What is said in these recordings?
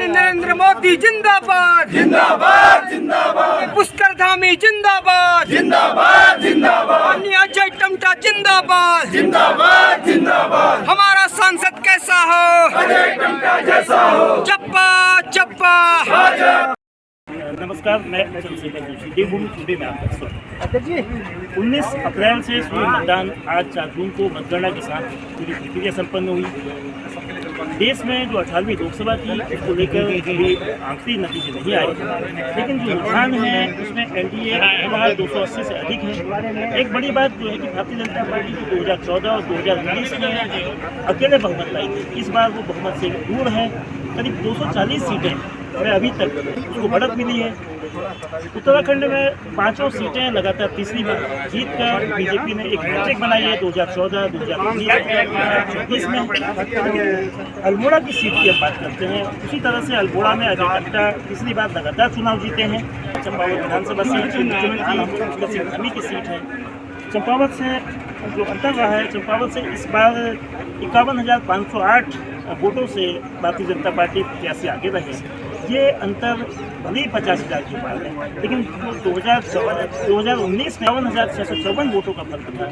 नरेंद्र मोदी जिंदाबाद जिंदाबाद जिंदाबाद, पुष्कर धामी जिंदाबाद जिंदाबाद जिंदाबाद, अजय टमटा जिंदाबाद जिंदाबाद जिंदाबाद, हमारा सांसद कैसा हो अजय टमटा जैसा हो, चप्पा चप्पा। नमस्कार, मैं चंद्रशेखर जोशी, देवभूमि टुडे में आपका स्वागत है। 19 अप्रैल से शुरू मतदान आज 4 जून को मतगणना के साथ पूरी प्रक्रिया संपन्न हुई। देश में जो 18वीं लोकसभा थी उसको लेकर अभी आखिरी नतीजे नहीं आए, लेकिन जो रुझान है उसमें एनडीए 280 से अधिक है। एक बड़ी बात जो है कि भारतीय जनता पार्टी जो 2014 और 2019 में अकेले बहुमत लाई थी, इस बार वो बहुमत से दूर है। करीब 240 सीटें में अभी तक उसको बढ़त मिली है। उत्तराखंड में 5 सीटें लगातार तीसरी बार जीत कर बीजेपी ने एक हैट्रिक बनाई है 2014, 2019 में। अल्मोड़ा की सीट की अब बात करते हैं। उसी तरह से अल्मोड़ा में अजय टमटा तीसरी बार लगातार चुनाव जीते हैं। चंपावत विधानसभा सीट मुख्यमंत्री सिंह धामी की सीट है। चंपावत से जो अंतर रहा है, चंपावत से इस बार 51,508 वोटों से भारतीय जनता पार्टी प्रत्याशी आगे रहे। ये अंतर भले ही 50,000 के पार है, लेकिन 2019 में 51,654 वोटों का फर्क था।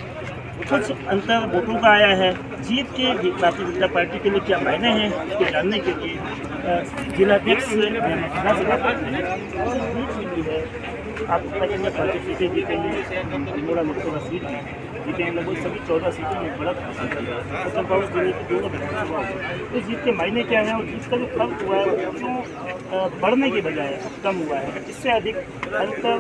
कुछ अंतर वोटों का आया है। जीत के भारतीय जनता पार्टी के लिए क्या मायने हैं इसको जानने के लिए जिलाध्यक्ष आप बताइए, 5 सीटें जीतेंगे, अल्मोड़ा लोकसभा सीट जीतेंगे, लगभग सभी 14 सीटों में बढ़त हासिल की है और चंपावत जिले की दोनों विधानसभा हुई। तो जीत के मायने क्या है और जीत का जो फर्क हुआ है क्यों बढ़ने के बजाय कम हुआ है? इससे अधिक अंतर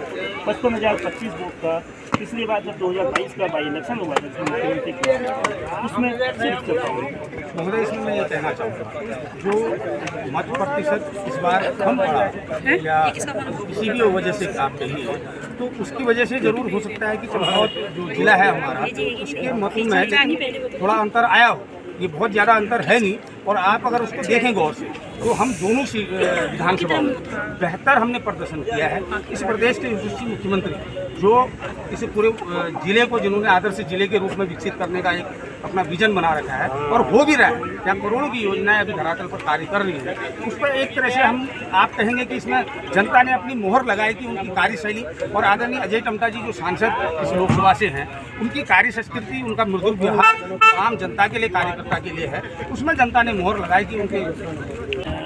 55,025 वोट का पिछली बार जब 2022 का बाई इलेक्शन हुआ था मुख्यमंत्री के उसमें महोदय, इसमें मैं ये कहना चाहूँगा जो मत प्रतिशत इस बार कम पड़ा या किसी भी वजह से आप कहिए तो उसकी वजह से जरूर हो सकता है कि चंपावत जो जिला है हमारा उसके मत में थोड़ा अंतर आया हो। ये बहुत ज़्यादा अंतर है नहीं, और आप अगर उसको देखें गौर से तो हम दोनों विधानसभा में बेहतर हमने प्रदर्शन किया है। इस प्रदेश के यशस्वी मुख्यमंत्री जो इस पूरे जिले को जिन्होंने आदर्श जिले के रूप में विकसित करने का एक अपना विजन बना रखा है और हो भी रहा है, या करोड़ों की योजनाएं अभी धरातल पर कार्य कर रही है, उस पर एक तरह से आप कहेंगे कि इसमें जनता ने अपनी मोहर लगाई कि उनकी कार्यशैली और आदरणीय अजय टमटा जी जो सांसद इस लोकसभा से हैं उनकी कार्य संस्कृति, उनका मृदु व्यवहार आम जनता के लिए, कार्यकर्ता के लिए है, उसमें जनता ने मोहर लगाई कि उनके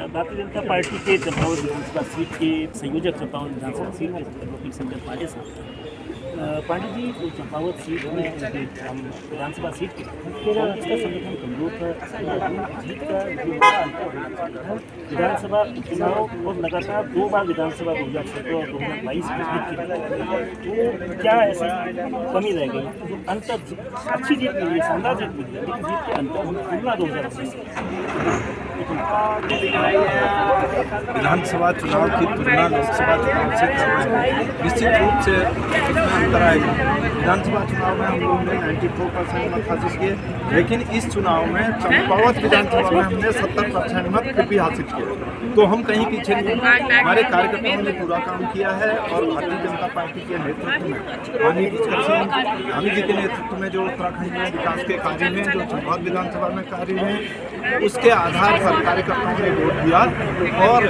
भारतीय जनता पार्टी के चंपावत विधानसभा सीट के संयोजक चंपावत विधानसभा सीट के संजय पांडे साहब, पांडे जी जो चंपावत सीट में हम विधानसभा सीट के इसका संगठन कमजोर था। जीत का जो बड़ा अंतर विधानसभा चुनाव और लगातार 2 बार विधानसभा 2017 और 2022 में जीत की, तो क्या ऐसी कमी रह गई? अंतर अच्छी जीत मिली, शानदार जीत मिली, लेकिन जीत के अंतर तुलना 2020 विधानसभा चुनाव की तुलना लोकसभा चुनाव से निश्चित रूप से अंतर आएगा। विधानसभा चुनाव में हम लोगों ने 94% मत हासिल किए, लेकिन इस चुनाव में चंपावत विधानसभा में हमने 70% मत फिर भी हासिल किए, तो हम कहीं पीछे नहीं। हमारे कार्यकर्ताओं ने पूरा काम किया है और भारतीय जनता पार्टी के नेतृत्व में माननीय पुष्कर सिंह धामी जी के नेतृत्व में जो उत्तराखंड में विकास के कार्य हैं, जो चंपावत विधानसभा में कार्य हैं, उसके आधार पर कार्यकर्ताओं ने वोट दिया। और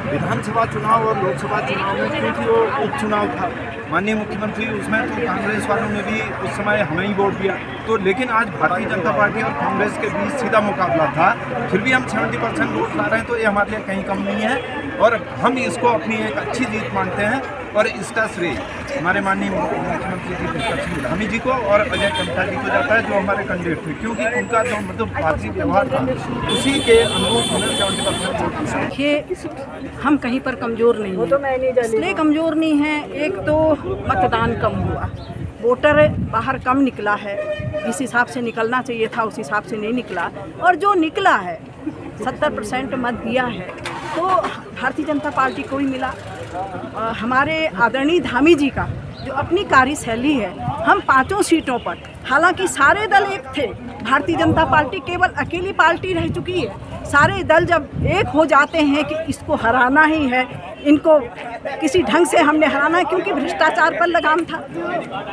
विधानसभा चुनाव और लोकसभा चुनाव में क्योंकि वो उपचुनाव था, माननीय मुख्यमंत्री उसमें तो कांग्रेस वालों ने भी उस समय हमें ही वोट दिया, तो लेकिन आज भारतीय जनता पार्टी और कांग्रेस के बीच सीधा मुकाबला था, फिर भी हम 70% वोट ला रहे हैं, तो ये हमारे लिए कहीं कम नहीं है और हम इसको अपनी एक अच्छी जीत मानते हैं। और इसका श्रेय हमारे माननीय मुख्यमंत्री जी पुष्कर सिंह धामी जी को और अजय टमटा जी को जाता है, जो हमारे कैंडिडेट थे, क्योंकि उनका जो मतलब भारतीय व्यवहार था उसी के अनुरूप हमें 70% वोट। देखिए, हम कहीं पर कमज़ोर नहीं हैं, इसलिए कमज़ोर नहीं हैं। एक तो मतदान कम हुआ, वोटर बाहर कम निकला है, जिस हिसाब से निकलना चाहिए था उस हिसाब से नहीं निकला, और जो निकला है 70% मत दिया है तो भारतीय जनता पार्टी को ही मिला। हमारे आदरणीय धामी जी का जो अपनी कार्यशैली है, हम 5 सीटों पर, हालांकि सारे दल एक थे, भारतीय जनता पार्टी केवल अकेली पार्टी रह चुकी है। सारे दल जब एक हो जाते हैं कि इसको हराना ही है, इनको किसी ढंग से हमने हराना है, क्योंकि भ्रष्टाचार पर लगाम था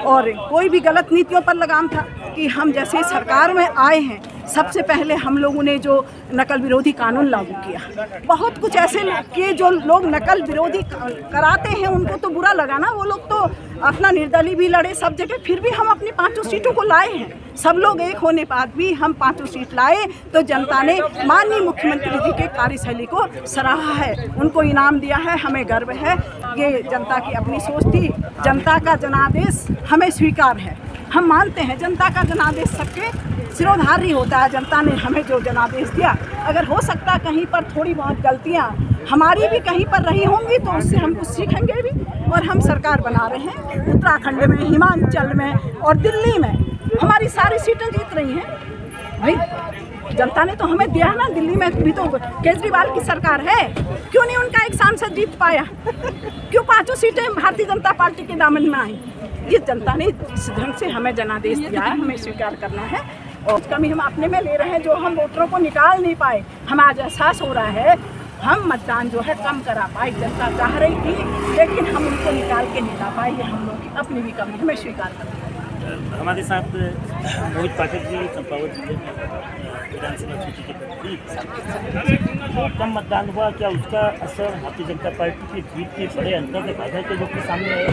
और कोई भी गलत नीतियों पर लगाम था कि हम जैसे सरकार में आए हैं सबसे पहले हम लोगों ने जो नकल विरोधी कानून लागू किया, बहुत कुछ ऐसे किए जो लोग नकल विरोधी कराते हैं उनको तो बुरा लगा ना, वो लोग तो अपना निर्दलीय भी लड़े सब जगह, फिर भी हम अपनी 5 सीटों को लाए हैं। सब लोग एक होने बाद भी हम 5 सीट लाए तो जनता ने माननीय मुख्यमंत्री जी के कार्यशैली को सराहा है, उनको इनाम दिया है, हमें गर्व है। ये जनता की अपनी सोच थी, जनता का जनादेश हमें स्वीकार है, हम मानते हैं जनता का जनादेश सबके सिरोधार्य होता है। जनता ने हमें जो जनादेश दिया, अगर हो सकता कहीं पर थोड़ी बहुत गलतियाँ हमारी भी कहीं पर रही होंगी तो उससे हम कुछ सीखेंगे भी, और हम सरकार बना रहे हैं उत्तराखंड में, हिमाचल में और दिल्ली में हमारी सारी सीटें जीत रही हैं। भाई जनता ने तो हमें दिया ना, दिल्ली में भी तो केजरीवाल की सरकार है, क्यों नहीं उनका एक सांसद जीत पाया? क्यों 5 सीटें भारतीय जनता पार्टी के दामन में आई? ये जनता ने इस ढंग से हमें जनादेश दिया है, हमें स्वीकार करना है, और कमी हम अपने में ले रहे हैं जो हम वोटरों को निकाल नहीं पाए। हमें आज एहसास हो रहा है हम मतदान जो है कम करा पाए, जनता चाह रही थी लेकिन हम उनको निकाल के नहीं ला पाए, ये हम लोग की अपनी भी कमी हमें स्वीकार करना है। हमारे साथ मोहित पाठक जी चंपावत जिले में विधानसभा सूची के प्रति तो कम मतदान हुआ, क्या उसका असर भारतीय जनता पार्टी की जीत के बड़े अंतर के बाधा के रूप में सामने आया?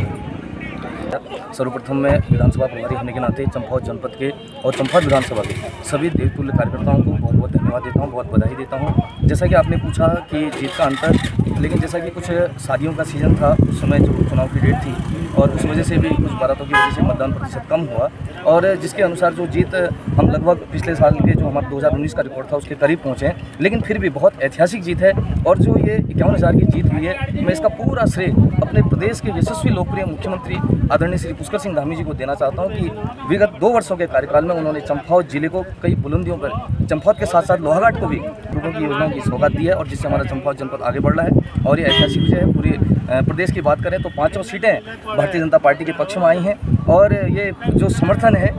सर्वप्रथम मैं विधानसभा प्रभारी होने के नाते चंपावत जनपद के और चंपावत विधानसभा के सभी देवतुल्य कार्यकर्ताओं को बहुत बहुत धन्यवाद देता हूं, बहुत बधाई देता हूं। जैसा कि आपने पूछा कि जीत का अंतर, लेकिन जैसा कि कुछ शादियों का सीज़न था उस समय जो चुनाव की डेट थी और उस वजह से भी कुछ बारातों की वजह से मतदान प्रतिशत कम हुआ, और जिसके अनुसार जो जीत हम लगभग पिछले साल के जो हमारा 2019 का रिकॉर्ड था उसके करीब पहुँचे हैं, लेकिन फिर भी बहुत ऐतिहासिक जीत है। और जो ये 51,000 की जीत हुई है, मैं इसका पूरा श्रेय अपने प्रदेश के यशस्वी लोकप्रिय मुख्यमंत्री आदरणीय श्री पुष्कर सिंह धामी जी को देना चाहता हूं कि विगत 2 वर्षों के कार्यकाल में उन्होंने चंपावत जिले को कई बुलंदियों पर, चंपावत के साथ साथ लोहाघाट को भी लोगों की योजनाओं की सौगात दी है, और जिससे हमारा चंपावत जनपद आगे बढ़ रहा है। और ये ऐतिहासिक विजय है। पूरे प्रदेश की बात करें तो 5 सीटें भारतीय जनता पार्टी के पक्ष में आई हैं, और ये जो समर्थन है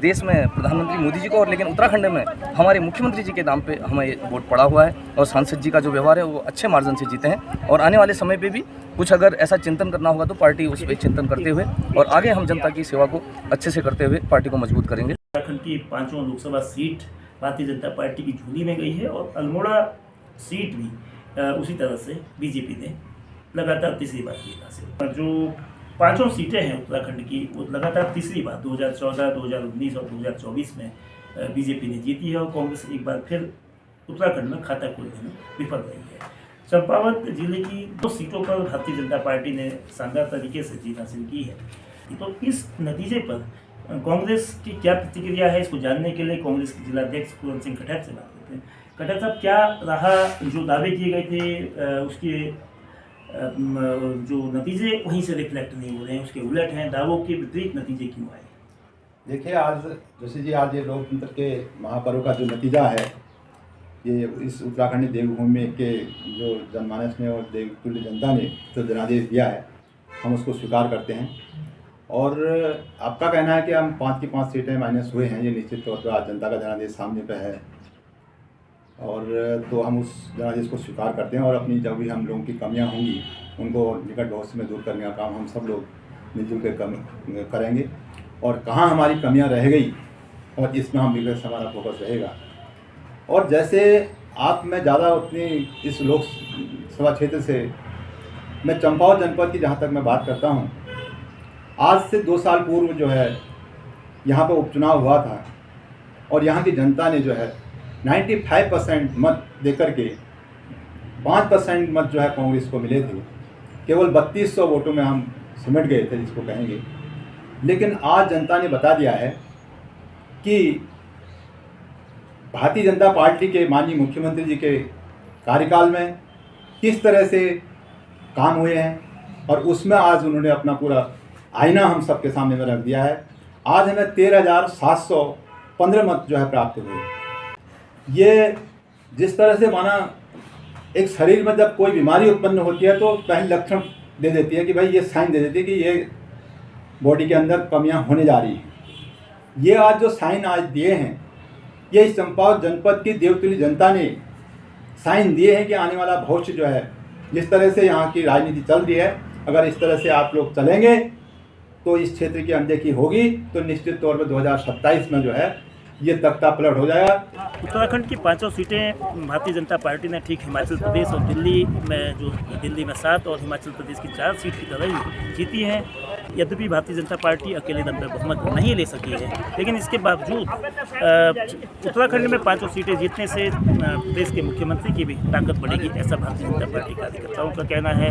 देश में प्रधानमंत्री मोदी जी को, और लेकिन उत्तराखंड में हमारे मुख्यमंत्री जी के नाम पे हमें ये वोट पड़ा हुआ है, और सांसद जी का जो व्यवहार है वो अच्छे मार्जिन से जीते हैं। और आने वाले समय पे भी कुछ अगर ऐसा चिंतन करना होगा तो पार्टी उस पर चिंतन करते हुए और आगे हम जनता की सेवा को अच्छे से करते हुए पार्टी को मजबूत करेंगे। उत्तराखंड की 5 लोकसभा सीट भारतीय जनता पार्टी की झोली में गई है, और अल्मोड़ा सीट भी उसी तरह से बीजेपी ने लगातार तीसरी बार जीत हासिल। जो 5 सीटें हैं उत्तराखंड की, वो लगातार तीसरी बार 2014, 2019 और 2024 में बीजेपी ने जीती है, और कांग्रेस एक बार फिर उत्तराखंड में खाता खोलने में विफल रही है। चंपावत जिले की 2 सीटों पर भारतीय जनता पार्टी ने शानदार तरीके से जीत हासिल की है। तो इस नतीजे पर कांग्रेस की क्या प्रतिक्रिया है, इसको जानने के लिए कांग्रेस के जिलाध्यक्ष पूरन सिंह खटक से बात करते हैं। खटक साहब, क्या रहा, जो दावे किए गए थे उसके जो नतीजे वहीं से रिफ्लेक्ट नहीं हो रहे हैं, उसके उलट हैं, दावों के विपरीत नतीजे क्यों आए? देखिए, आज जैसे जी आज ये लोकतंत्र के महापर्व का जो नतीजा है, ये इस उत्तराखंडी देवभूमि के जो जनमानस ने और देवतुल्य जनता ने जो जनादेश दिया है, हम उसको स्वीकार करते हैं। और आपका कहना है कि हम 5 की 5 सीटें माइनस हुए हैं, ये निश्चित तौर पर आज जनता का जनादेश सामने पे है, और तो हम उस जनादेश को स्वीकार करते हैं, और अपनी जब भी हम लोगों की कमियां होंगी उनको निकट भविष्य में दूर करने का काम हम सब लोग मिलजुल के करेंगे, और कहाँ हमारी कमियां रह गई और इसमें हम विगत हमारा फोकस रहेगा। और जैसे आप मैं ज़्यादा उतनी इस लोकसभा क्षेत्र से, मैं चंपावत जनपद की जहाँ तक मैं बात करता हूँ, आज से 2 साल पूर्व जो है यहाँ पर उपचुनाव हुआ था, और यहाँ की जनता ने जो है 95% मत देकर के 5% मत जो है कांग्रेस को मिले थे। केवल 3200 वोटों में हम सिमट गए थे जिसको कहेंगे। लेकिन आज जनता ने बता दिया है कि भारतीय जनता पार्टी के माननीय मुख्यमंत्री जी के कार्यकाल में किस तरह से काम हुए हैं, और उसमें आज उन्होंने अपना पूरा आईना हम सबके सामने में रख दिया है। आज हमें 13,715 मत जो है प्राप्त हुए। ये जिस तरह से माना एक शरीर में जब कोई बीमारी उत्पन्न होती है तो पहले लक्षण दे देती है कि भाई ये साइन दे देती है कि ये बॉडी के अंदर कमियां होने जा रही हैं। ये आज जो साइन आज दिए हैं, ये इस चंपावत जनपद की देवतुल्य जनता ने साइन दिए हैं कि आने वाला भविष्य जो है, जिस तरह से यहाँ की राजनीति चल रही है, अगर इस तरह से आप लोग चलेंगे तो इस क्षेत्र की अनदेखी होगी तो निश्चित तौर पर 2027 में जो है ये तख्ता पलट हो जाएगा। उत्तराखंड की 5 सीटें भारतीय जनता पार्टी ने ठीक हिमाचल प्रदेश और दिल्ली में 7 और हिमाचल प्रदेश की 4 सीट की तरह ही जीती है। यद्यपि भारतीय जनता पार्टी अकेले दम पर बहुमत नहीं ले सकी है, लेकिन इसके बावजूद उत्तराखंड में 5 सीटें जीतने से प्रदेश के मुख्यमंत्री की भी ताकत बढ़ेगी, ऐसा भारतीय जनता पार्टी कार्यकर्ताओं का कहना है।